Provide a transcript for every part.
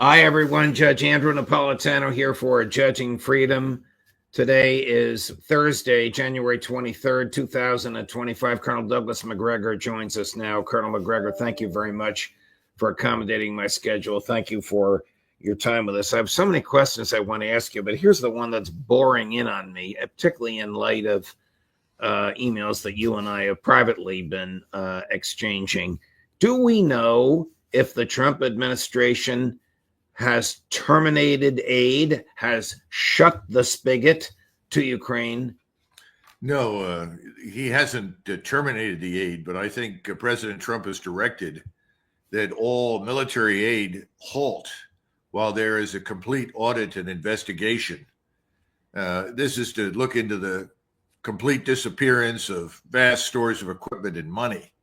Hi, everyone. Judge Andrew Napolitano here for Judging Freedom. Today is Thursday, January 23rd, 2025. Colonel Douglas Macgregor joins us now. Colonel Macgregor, thank you very much for accommodating my schedule. Thank you for your time with us. I have so many questions I want to ask you, but here's the one that's boring in on me, particularly in light of emails that you and I have privately been exchanging. Do we know if the Trump administration has terminated aid, has shut the spigot to Ukraine? No, he hasn't terminated the aid, but I think President Trump has directed that all military aid halt while there is a complete audit and investigation. This is to look into the complete disappearance of vast stores of equipment and money.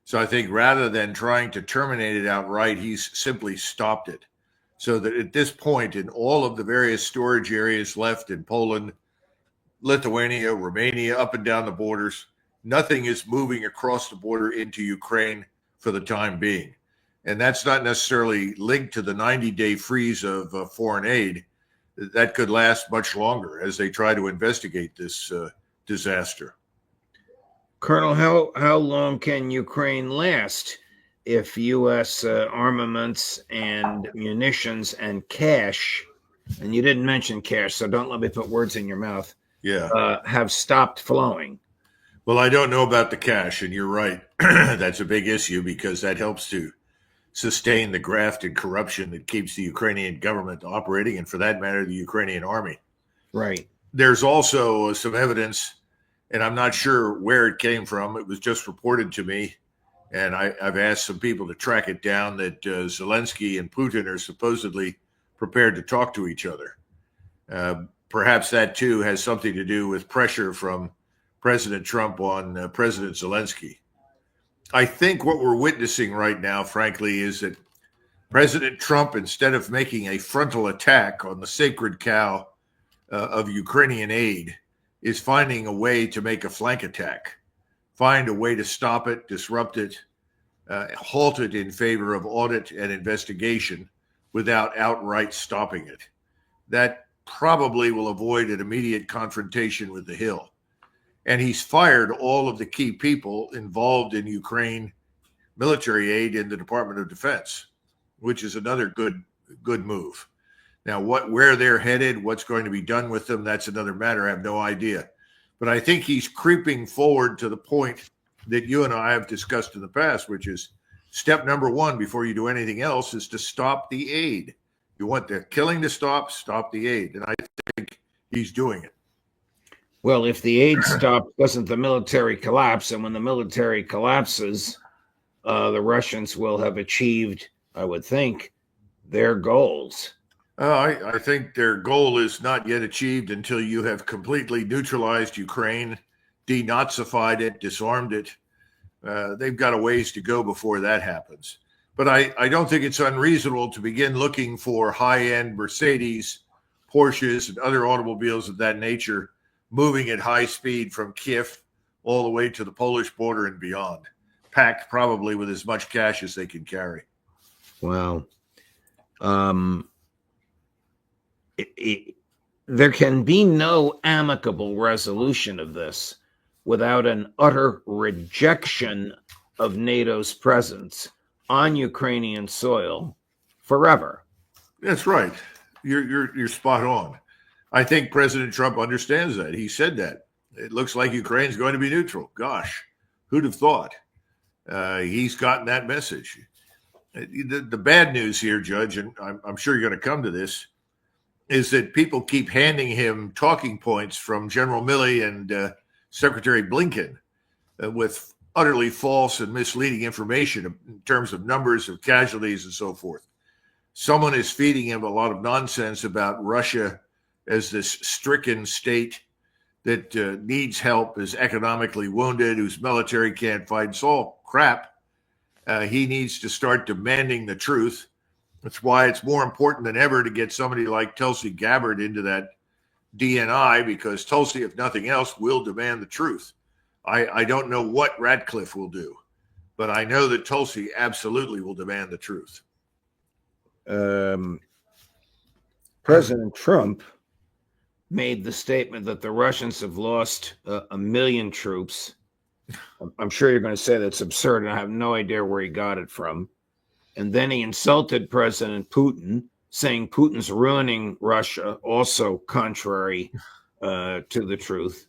So I think rather than trying to terminate it outright, he's simply stopped it. So that at this point, in all of the various storage areas left in Poland, Lithuania, Romania, up and down the borders, nothing is moving across the border into Ukraine for the time being. And that's not necessarily linked to the 90-day freeze of foreign aid. That could last much longer as they try to investigate this disaster. Colonel, how long can Ukraine last if U.S. armaments and munitions and cash, and you didn't mention cash, so don't let me put words in your mouth, have stopped flowing? Well, I don't know about the cash, and you're right. That's a big issue because that helps to sustain the graft and corruption that keeps the Ukrainian government operating, and for that matter, the Ukrainian army. Right. There's also some evidence, and I'm not sure where it came from. It was just reported to me, and I've asked some people to track it down, that Zelensky and Putin are supposedly prepared to talk to each other. Perhaps that, too, has something to do with pressure from President Trump on President Zelensky. I think what we're witnessing right now, frankly, is that President Trump, instead of making a frontal attack on the sacred cow of Ukrainian aid, is finding a way to make a flank attack, find a way to stop it, disrupt it, halt it in favor of audit and investigation without outright stopping it. That probably will avoid an immediate confrontation with the Hill. And he's fired all of the key people involved in Ukraine military aid in the Department of Defense, which is another good move. Now, where they're headed, what's going to be done with them, that's another matter. I have no idea. But I think he's creeping forward to the point that you and I have discussed in the past, which is step number one before you do anything else is to stop the aid. You want the killing to stop the aid. And I think he's doing it. Well, if the aid stopped, doesn't the military collapse? And when the military collapses, the Russians will have achieved, I would think, their goals. I think their goal is not yet achieved until you have completely neutralized Ukraine, denazified it, disarmed it. They've got a ways to go before that happens. But I don't think it's unreasonable to begin looking for high-end Mercedes, Porsches, and other automobiles of that nature moving at high speed from Kiev all the way to the Polish border and beyond, packed probably with as much cash as they can carry. Wow. There can be no amicable resolution of this without an utter rejection of NATO's presence on Ukrainian soil forever. That's right. You're spot on. I think President Trump understands that. He said that. It looks like Ukraine's going to be neutral. Gosh, who'd have thought? He's gotten that message. The bad news here, Judge, and I'm sure you're going to come to this, is that people keep handing him talking points from General Milley and Secretary Blinken with utterly false and misleading information in terms of numbers of casualties and so forth. Someone is feeding him a lot of nonsense about Russia as this stricken state that needs help, is economically wounded, whose military can't fight. It's all crap. He needs to start demanding the truth. That's why it's more important than ever to get somebody like Tulsi Gabbard into that DNI, because Tulsi, if nothing else, will demand the truth. I don't know what Ratcliffe will do, but I know that Tulsi absolutely will demand the truth. President Trump made the statement that the Russians have lost 1 million troops. I'm sure you're going to say that's absurd, and I have no idea where he got it from. And then he insulted President Putin, saying Putin's ruining Russia, also contrary to the truth.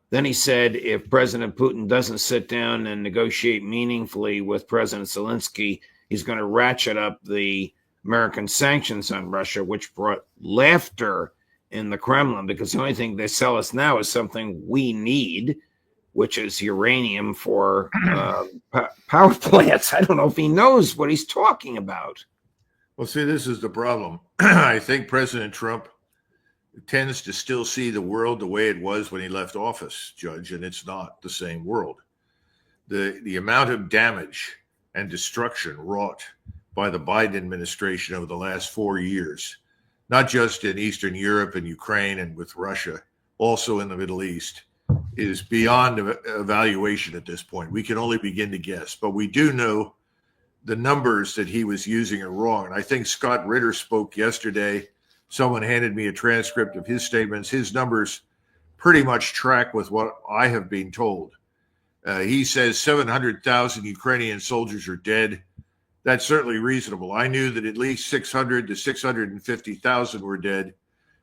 Then he said if President Putin doesn't sit down and negotiate meaningfully with President Zelensky, he's going to ratchet up the American sanctions on Russia, which brought laughter in the Kremlin, because the only thing they sell us now is something we need, which is uranium for power plants. I don't know if he knows what he's talking about. Well, see, this is the problem. I think President Trump tends to still see the world the way it was when he left office, Judge, and it's not the same world. The amount of damage and destruction wrought by the Biden administration over the last 4 years, not just in Eastern Europe and Ukraine and with Russia, also in the Middle East, is beyond evaluation at this point. We can only begin to guess, but we do know the numbers that he was using are wrong. And I think Scott Ritter spoke yesterday. Someone handed me a transcript of his statements. His numbers pretty much track with what I have been told. He says 700,000 Ukrainian soldiers are dead. That's certainly reasonable. I knew that at least 600 to 650,000 were dead.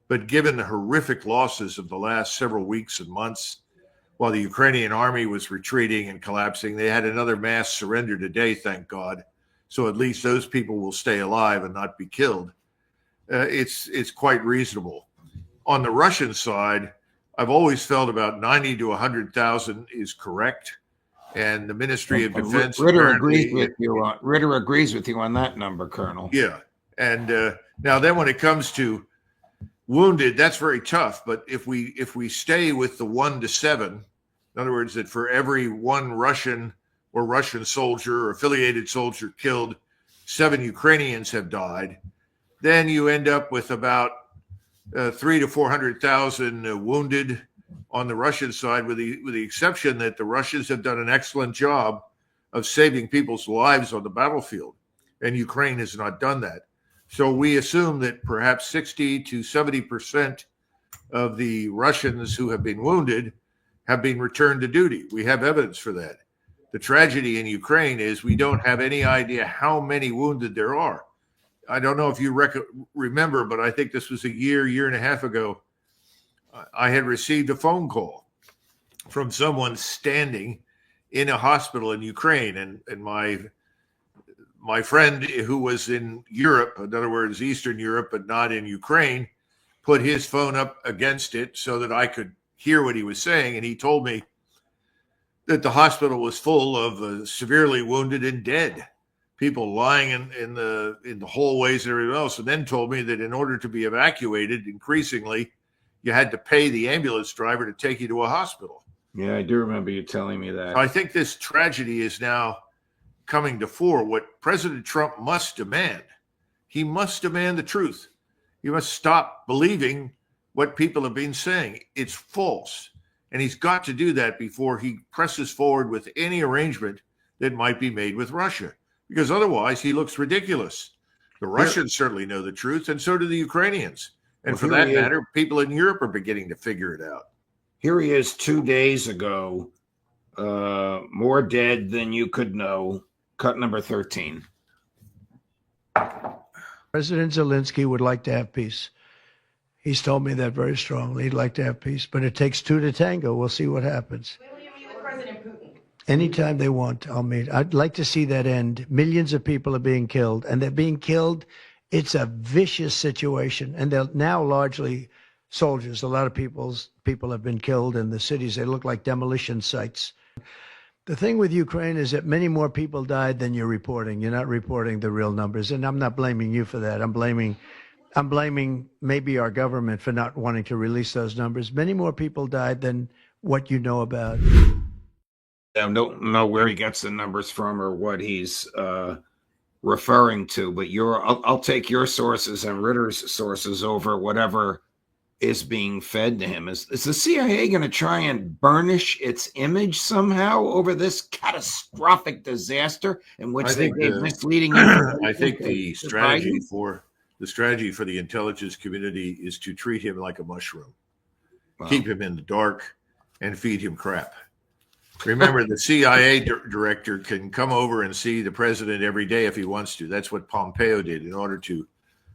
But given the horrific losses of the last several weeks and months, while the Ukrainian army was retreating and collapsing, they had another mass surrender today, thank God. So at least those people will stay alive and not be killed. It's quite reasonable. On the Russian side, I've always felt about 90 to 100,000 is correct. And the Ministry of Defense. Ritter agrees with you on that number, Colonel. Yeah. And now then when it comes to wounded, that's very tough. But if we stay with the 1 to 7, in other words, that for every one Russian or Russian soldier or affiliated soldier killed, 7 Ukrainians have died, then you end up with about 300,000 to 400,000 wounded on the Russian side, with the exception that the Russians have done an excellent job of saving people's lives on the battlefield, and Ukraine has not done that. So we assume that perhaps 60 to 70% of the Russians who have been wounded have been returned to duty. We have evidence for that. The tragedy in Ukraine is we don't have any idea how many wounded there are. I don't know if you remember, but I think this was a year and a half ago. I had received a phone call from someone standing in a hospital in Ukraine, and my friend who was in Europe, in other words, Eastern Europe, but not in Ukraine, put his phone up against it so that I could hear what he was saying. And he told me that the hospital was full of severely wounded and dead people lying in the hallways and everything else. And then told me that in order to be evacuated, increasingly, you had to pay the ambulance driver to take you to a hospital. Yeah, I do remember you telling me that. I think this tragedy is now coming to fore. What President Trump must demand, he must demand the truth. He must stop believing what people have been saying. It's false. And he's got to do that before he presses forward with any arrangement that might be made with Russia, because otherwise he looks ridiculous. The Russians certainly know the truth, and so do the Ukrainians. And for that matter, people in Europe are beginning to figure it out. Here he is 2 days ago, more dead than you could know, cut number 13. President Zelensky would like to have peace. He's told me that very strongly. He'd like to have peace, but it takes 2 to tango. We'll see what happens. When will you meet with President Putin? Anytime they want, I'll meet. I'd like to see that end. Millions of people are being killed, and they're being killed. It's a vicious situation, and they're now largely soldiers. A lot of people have been killed in the cities. They look like demolition sites. The thing with Ukraine is that many more people died than you're reporting. You're not reporting the real numbers, and I'm not blaming you for that. I'm blaming maybe our government for not wanting to release those numbers. Many more people died than what you know about. I don't know where he gets the numbers from or what he's referring to, but I'll take your sources and Ritter's sources over whatever is being fed to him. Is the CIA going to try and burnish its image somehow over this catastrophic disaster in which they gave misleading information? I think the strategy for the intelligence community is to treat him like a mushroom, keep him in the dark, and feed him crap. Remember, the CIA director can come over and see the president every day if he wants to. That's what Pompeo did in order to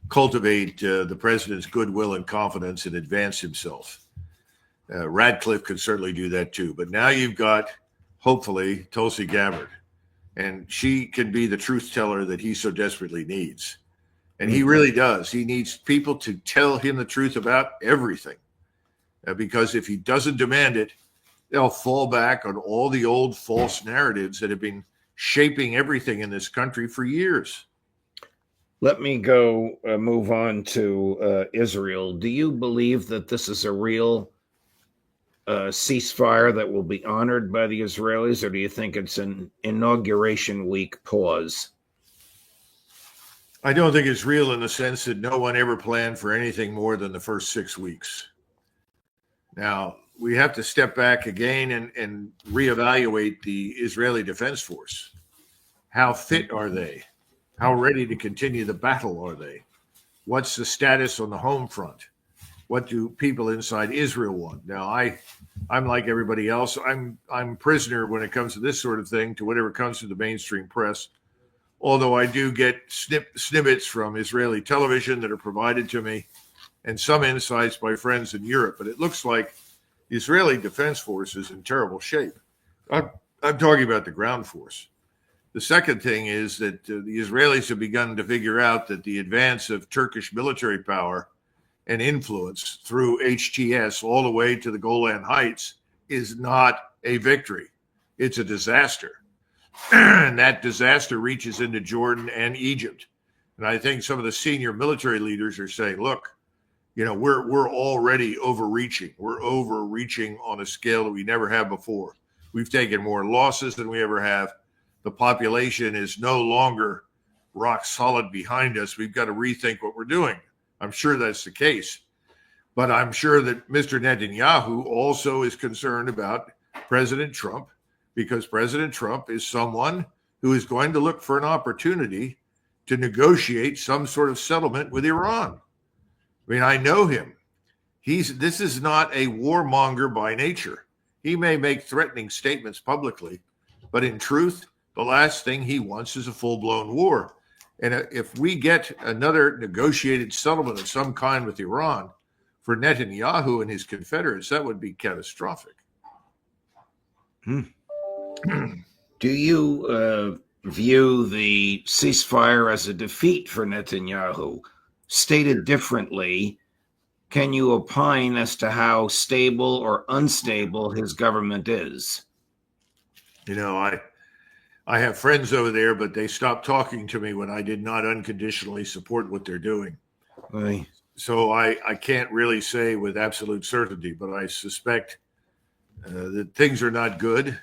cultivate the president's goodwill and confidence and advance himself. Radcliffe could certainly do that too. But now you've got, hopefully, Tulsi Gabbard, and she can be the truth teller that he so desperately needs. And he really does. He needs people to tell him the truth about everything. Because if he doesn't demand it, they'll fall back on all the old false narratives that have been shaping everything in this country for years. Let me move on to Israel. Do you believe that this is a real ceasefire that will be honored by the Israelis, or do you think it's an inauguration week pause? I don't think it's real in the sense that no one ever planned for anything more than the first 6 weeks. Now, we have to step back again and reevaluate the Israeli Defense Force. How fit are they? How ready to continue the battle are they? What's the status on the home front? What do people inside Israel want? Now, I'm like everybody else. I'm prisoner when it comes to this sort of thing to whatever comes to the mainstream press. Although I do get snippets from Israeli television that are provided to me and some insights by friends in Europe. But it looks like the Israeli Defense Force is in terrible shape. I'm talking about the ground force. The second thing is that the Israelis have begun to figure out that the advance of Turkish military power and influence through HTS all the way to the Golan Heights is not a victory. It's a disaster. And that disaster reaches into Jordan and Egypt. And I think some of the senior military leaders are saying, look, we're already overreaching. We're overreaching on a scale that we never have before. We've taken more losses than we ever have. The population is no longer rock solid behind us. We've got to rethink what we're doing. I'm sure that's the case. But I'm sure that Mr. Netanyahu also is concerned about President Trump, because President Trump is someone who is going to look for an opportunity to negotiate some sort of settlement with Iran. I mean, I know him. This is not a warmonger by nature. He may make threatening statements publicly, but in truth, the last thing he wants is a full-blown war. And if we get another negotiated settlement of some kind with Iran, for Netanyahu and his confederates, that would be catastrophic. Do you view the ceasefire as a defeat for Netanyahu? Stated differently, can you opine as to how stable or unstable his government is? I have friends over there, but they stopped talking to me when I did not unconditionally support what they're doing. Right. So I can't really say with absolute certainty, but I suspect that things are not good.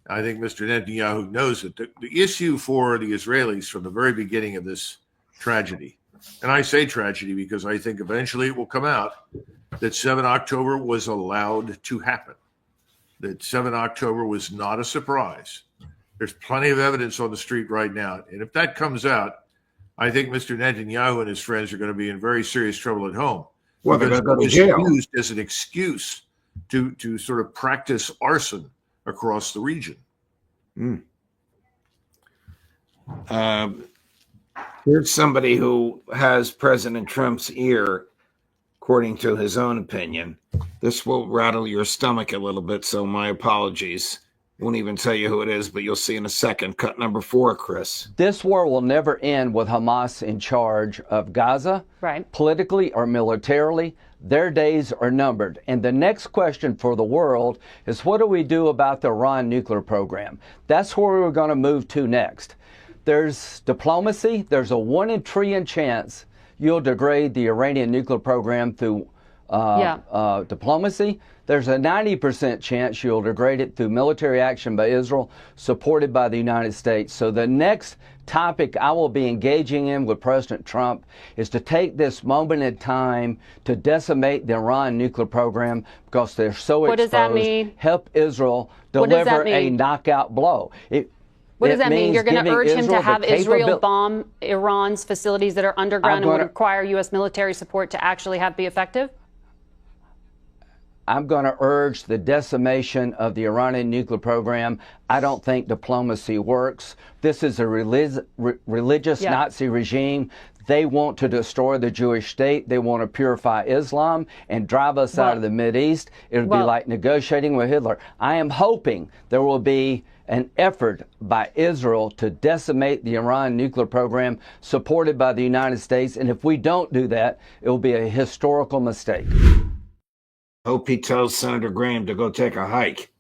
I think Mr. Netanyahu knows it. The issue for the Israelis from the very beginning of this tragedy, and I say tragedy because I think eventually it will come out, that 7 October was allowed to happen, that 7 October was not a surprise. There's plenty of evidence on the street right now. And if that comes out, I think Mr. Netanyahu and his friends are going to be in very serious trouble at home. Well, they're going to go to jail. Used as an excuse to sort of practice arson across the region. Here's somebody who has President Trump's ear, according to his own opinion. This will rattle your stomach a little bit, so my apologies. Won't even tell you who it is, but you'll see in a second. Cut number 4, Chris. This war will never end with Hamas in charge of Gaza, right? Politically or militarily. Their days are numbered. And the next question for the world is, what do we do about the Iran nuclear program? That's where we're going to move to next. There's diplomacy. There's a 1 in a trillion chance you'll degrade the Iranian nuclear program through diplomacy, there's a 90% chance you'll degrade it through military action by Israel, supported by the United States. So the next topic I will be engaging in with President Trump is to take this moment in time to decimate the Iran nuclear program because they're so exposed. What does that mean? Help Israel deliver a knockout blow. What does that mean? You're going to urge him to have Israel bomb Iran's facilities that are underground and would require U.S. military support to actually be effective? I'm going to urge the decimation of the Iranian nuclear program. I don't think diplomacy works. This is a religious Nazi regime. They want to destroy the Jewish state. They want to purify Islam and drive us out of the Mideast. It would be like negotiating with Hitler. I am hoping there will be an effort by Israel to decimate the Iran nuclear program supported by the United States. And if we don't do that, it will be a historical mistake. Hope he tells Senator Graham to go take a hike.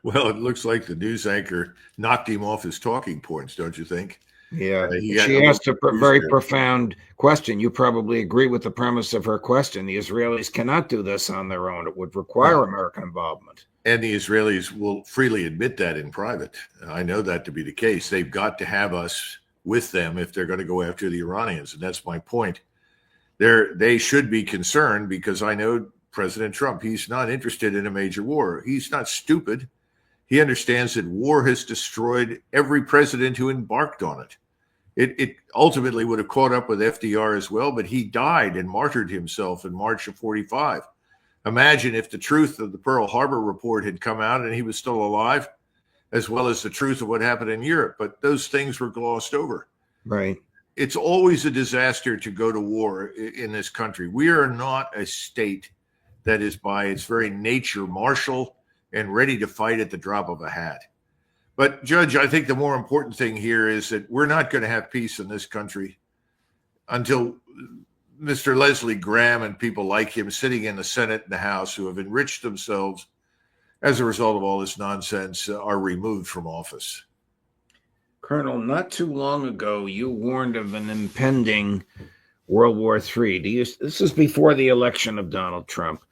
Well, it looks like the news anchor knocked him off his talking points, don't you think? Yeah, she asked a very profound question. You probably agree with the premise of her question. The Israelis cannot do this on their own. It would require American involvement. And the Israelis will freely admit that in private. I know that to be the case. They've got to have us with them if they're going to go after the Iranians. And that's my point. They should be concerned because I know President Trump, he's not interested in a major war. He's not stupid. He understands that war has destroyed every president who embarked on it. It ultimately would have caught up with FDR as well, but he died and martyred himself in March of 45. Imagine if the truth of the Pearl Harbor report had come out and he was still alive, as well as the truth of what happened in Europe. But those things were glossed over. Right. It's always a disaster to go to war in this country. We are not a state that is by its very nature martial and ready to fight at the drop of a hat. But Judge, I think the more important thing here is that we're not going to have peace in this country until Mr. Leslie Graham and people like him sitting in the Senate and the House who have enriched themselves as a result of all this nonsense are removed from office. Colonel, not too long ago, you warned of an impending World War III. This is before the election of Donald Trump.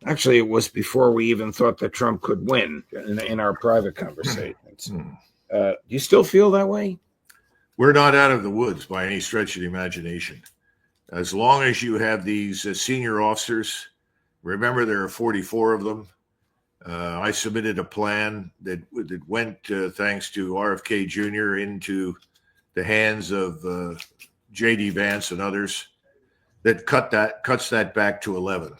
Actually, it was before we even thought that Trump could win in our private conversations. Do you still feel that way? We're not out of the woods by any stretch of the imagination. As long as you have these senior officers, remember there are 44 of them. I submitted a plan that went, thanks to RFK Jr., into the hands of J.D. Vance and others that cuts that back to 11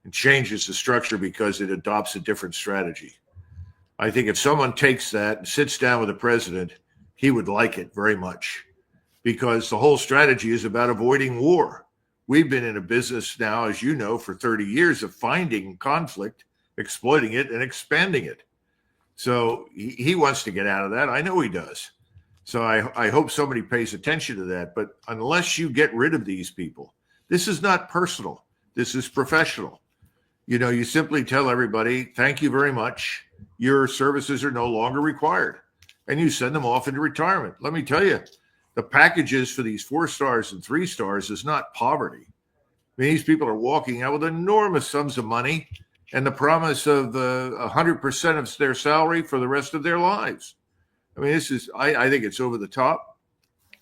and changes the structure because it adopts a different strategy. I think if someone takes that and sits down with the president, he would like it very much because the whole strategy is about avoiding war. We've been in a business now, as you know, for 30 years of finding conflict, exploiting it, and expanding it. So he wants to get out of that. I know he does. So I hope somebody pays attention to that. But unless you get rid of these people, this is not personal. This is professional. You know, you simply tell everybody, thank you very much. Your services are no longer required. And you send them off into retirement. Let me tell you, the packages for these 4 stars and 3 stars is not poverty. I mean, these people are walking out with enormous sums of money and the promise of 100% of their salary for the rest of their lives. I mean, I think it's over the top,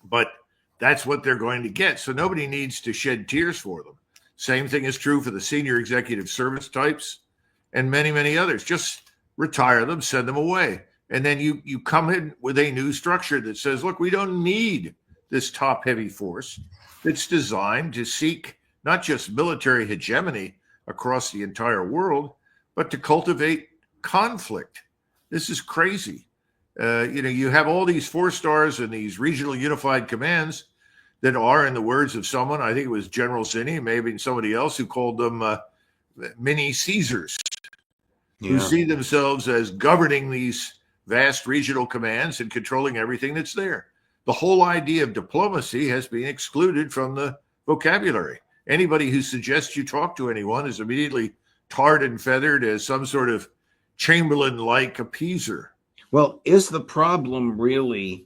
but that's what they're going to get. So nobody needs to shed tears for them. Same thing is true for the senior executive service types and many, many others. Just retire them, send them away. And then you come in with a new structure that says, look, we don't need this top-heavy force that's designed to seek not just military hegemony across the entire world, but to cultivate conflict. This is crazy. You have all these 4 stars and these regional unified commands that are, in the words of someone, I think it was General Zinni, maybe somebody else, who called them mini Caesars, who see themselves as governing these vast regional commands and controlling everything that's there. The whole idea of diplomacy has been excluded from the vocabulary. Anybody who suggests you talk to anyone is immediately tarred and feathered as some sort of Chamberlain-like appeaser. Well, is the problem really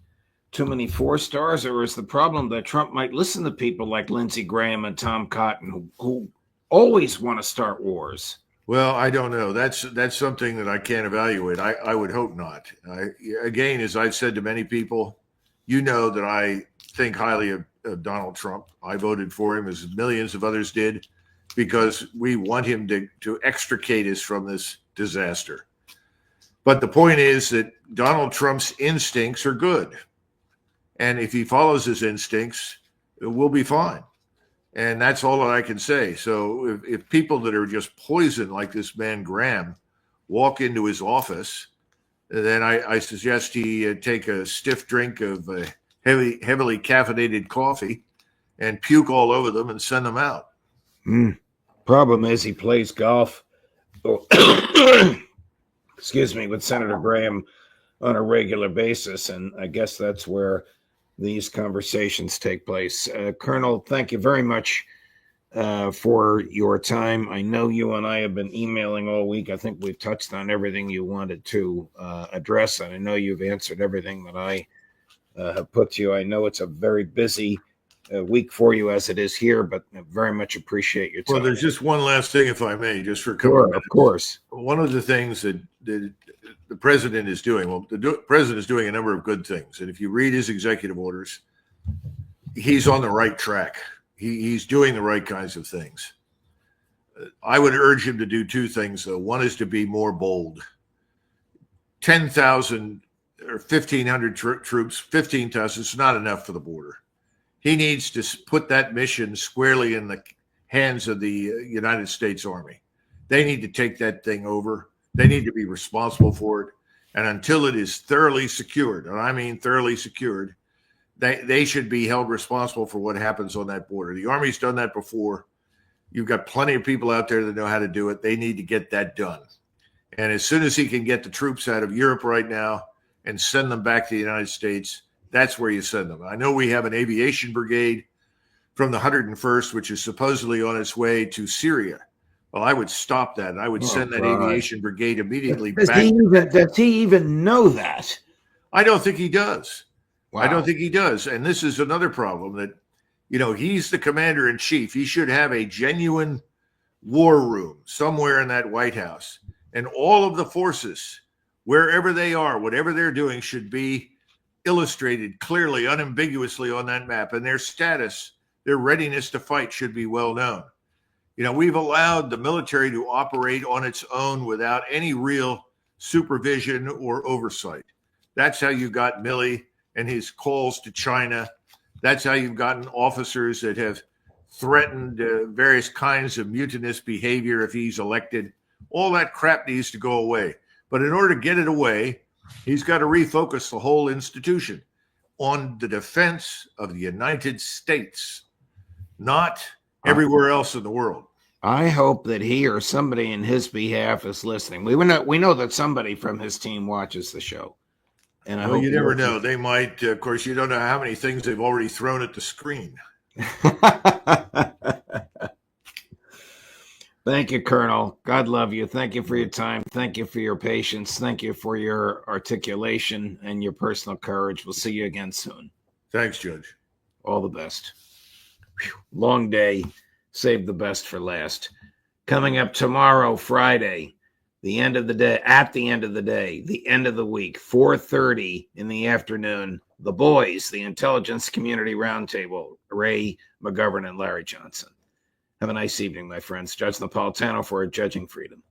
too many 4 stars, or is the problem that Trump might listen to people like Lindsey Graham and Tom Cotton who always want to start wars. Well, I don't know. That's something that I can't evaluate. I would hope not. Again, as I've said to many people, you know that I think highly of Donald Trump. I voted for him, as millions of others did, because we want him to extricate us from this disaster. But the point is that Donald Trump's instincts are good. And if he follows his instincts, we'll be fine. And that's all that I can say. So if people that are just poison like this man Graham walk into his office, then I suggest he take a stiff drink of heavily caffeinated coffee and puke all over them and send them out. Problem is he plays golf, excuse me, with Senator Graham on a regular basis. And I guess that's where these conversations take place. Colonel, thank you very much for your time. I know you and I have been emailing all week. I think we've touched on everything you wanted to address, and I know you've answered everything that I have put to you. I know it's a very busy week for you as it is here, but I very much appreciate your time. Well, there's just one last thing, if I may, just for a couple of minutes. Of course. One of the things that the president is doing, the president is doing a number of good things. And if you read his executive orders, he's on the right track. He's doing the right kinds of things. I would urge him to do two things, though. One is to be more bold. 10,000 or 1,500 troops, 15,000 is not enough for the border. He needs to put that mission squarely in the hands of the United States Army. They need to take that thing over. They need to be responsible for it. And until it is thoroughly secured, and I mean thoroughly secured, they should be held responsible for what happens on that border. The Army's done that before. You've got plenty of people out there that know how to do it. They need to get that done. And as soon as he can get the troops out of Europe right now and send them back to the United States, that's where you send them. I know we have an aviation brigade from the 101st, which is supposedly on its way to Syria. Well, I would stop that. I would send that aviation brigade immediately back. Does he even know that? I don't think he does. Wow. I don't think he does. And this is another problem that, he's the commander in chief. He should have a genuine war room somewhere in that White House. And all of the forces, wherever they are, whatever they're doing, should be illustrated clearly, unambiguously on that map. And their status, their readiness to fight should be well known. We've allowed the military to operate on its own without any real supervision or oversight. That's how you got Milley and his calls to China. That's how you've gotten officers that have threatened various kinds of mutinous behavior if he's elected. All that crap needs to go away. But in order to get it away, he's got to refocus the whole institution on the defense of the United States, not everywhere else in the world. I hope that he or somebody in his behalf is listening. We know that somebody from his team watches the show. And I hope you never know. They might, of course, you don't know how many things they've already thrown at the screen. Thank you, Colonel. God love you. Thank you for your time. Thank you for your patience. Thank you for your articulation and your personal courage. We'll see you again soon. Thanks, Judge. All the best. Whew. Long day. Save the best for last. Coming up tomorrow, Friday, the end of the day, the end of the week, 4:30 in the afternoon, the boys, the Intelligence Community Roundtable, Ray McGovern and Larry Johnson. Have a nice evening, my friends. Judge Napolitano for Judging Freedom.